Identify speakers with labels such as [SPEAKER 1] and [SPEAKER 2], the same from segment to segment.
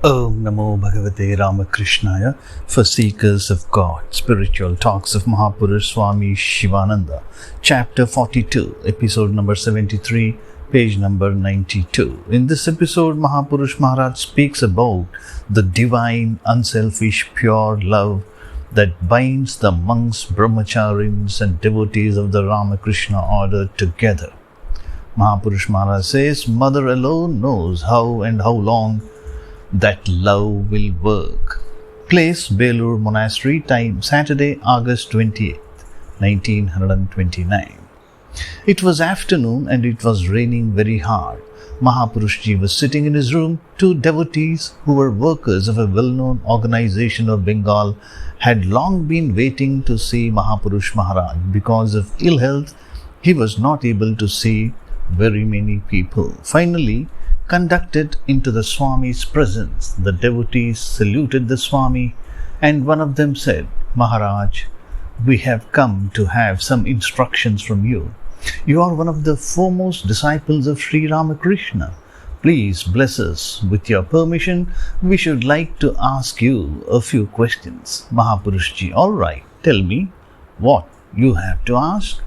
[SPEAKER 1] Om Namo Bhagavate Ramakrishnaya. For seekers of God, spiritual talks of Mahapurush Swami Shivananda, Chapter 42, Episode number 73, page number 92. In this episode, Mahapurush Maharaj speaks about the divine, unselfish, pure love that binds the monks, brahmacharis and devotees of the Ramakrishna order together. Mahapurush Maharaj says, Mother alone knows how and how long that love will work. Place Belur Monastery, time Saturday, August 28th, 1929. It was afternoon and it was raining very hard. Mahapurushji was sitting in his room. Two devotees who were workers of a well-known organization of Bengal had long been waiting to see Mahapurush Maharaj. Because of ill health, he was not able to see very many people. Finally, conducted into the Swami's presence, the devotees saluted the Swami, and one of them said, Maharaj, we have come to have some instructions from you. You are one of the foremost disciples of Sri Ramakrishna. Please bless us. With your permission, we should like to ask you a few questions. Mahapurushji, all right, tell me what you have to ask.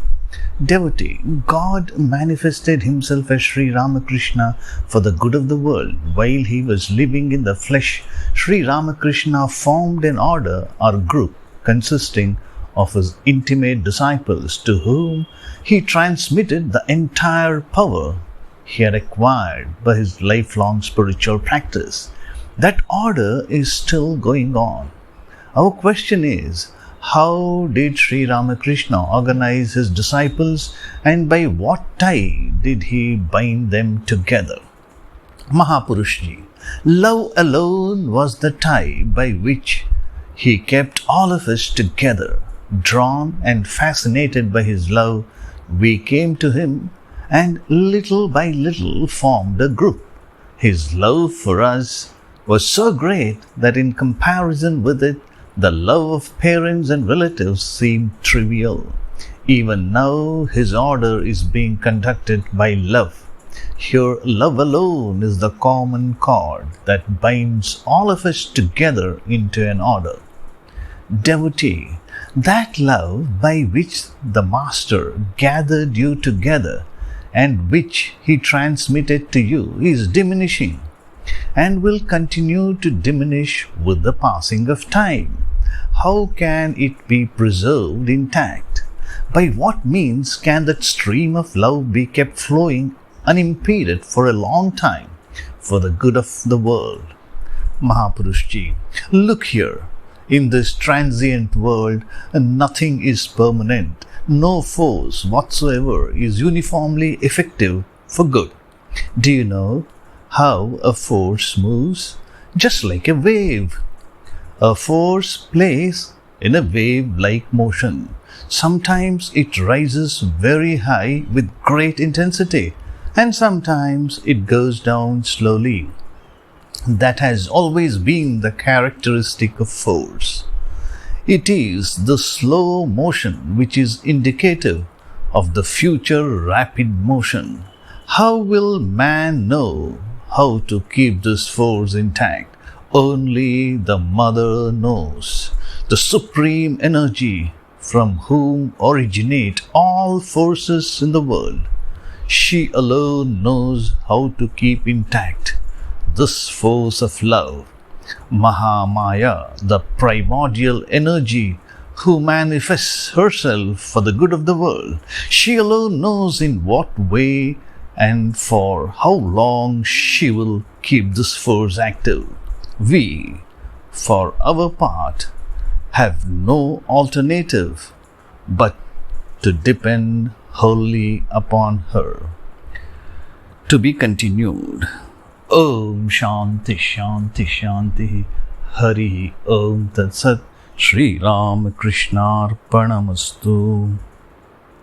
[SPEAKER 1] Devotee, God manifested himself as Sri Ramakrishna for the good of the world. While he was living in the flesh, Sri Ramakrishna formed an order or group consisting of his intimate disciples to whom he transmitted the entire power he had acquired by his lifelong spiritual practice. That order is still going on. Our question is, how did Sri Ramakrishna organize his disciples and by what tie did he bind them together? Mahapurushji, love alone was the tie by which he kept all of us together. Drawn and fascinated by his love, we came to him and little by little formed a group. His love for us was so great that in comparison with it, the love of parents and relatives seemed trivial. Even now, his order is being conducted by love. Here, love alone is the common cord that binds all of us together into an order. Devotee, that love by which the Master gathered you together and which he transmitted to you is diminishing and will continue to diminish with the passing of time. How can it be preserved intact? By what means can that stream of love be kept flowing unimpeded for a long time for the good of the world? Mahapurushji, look here. In this transient world, nothing is permanent. No force whatsoever is uniformly effective for good. Do you know how a force moves? Just like a wave. A force plays in a wave-like motion. Sometimes it rises very high with great intensity, and sometimes it goes down slowly. That has always been the characteristic of force. It is the slow motion which is indicative of the future rapid motion. How will man know how to keep this force intact? Only the Mother knows. The supreme energy from whom originate all forces in the world. She alone knows how to keep intact this force of love. Mahamaya, the primordial energy who manifests herself for the good of the world. She alone knows in what way and for how long she will keep this force active. We, for our part, have no alternative but to depend wholly upon her. To be continued. Om Shanti Shanti Shanti Hari Om Tat Sat Shri Ramakrishna Arpanamastu.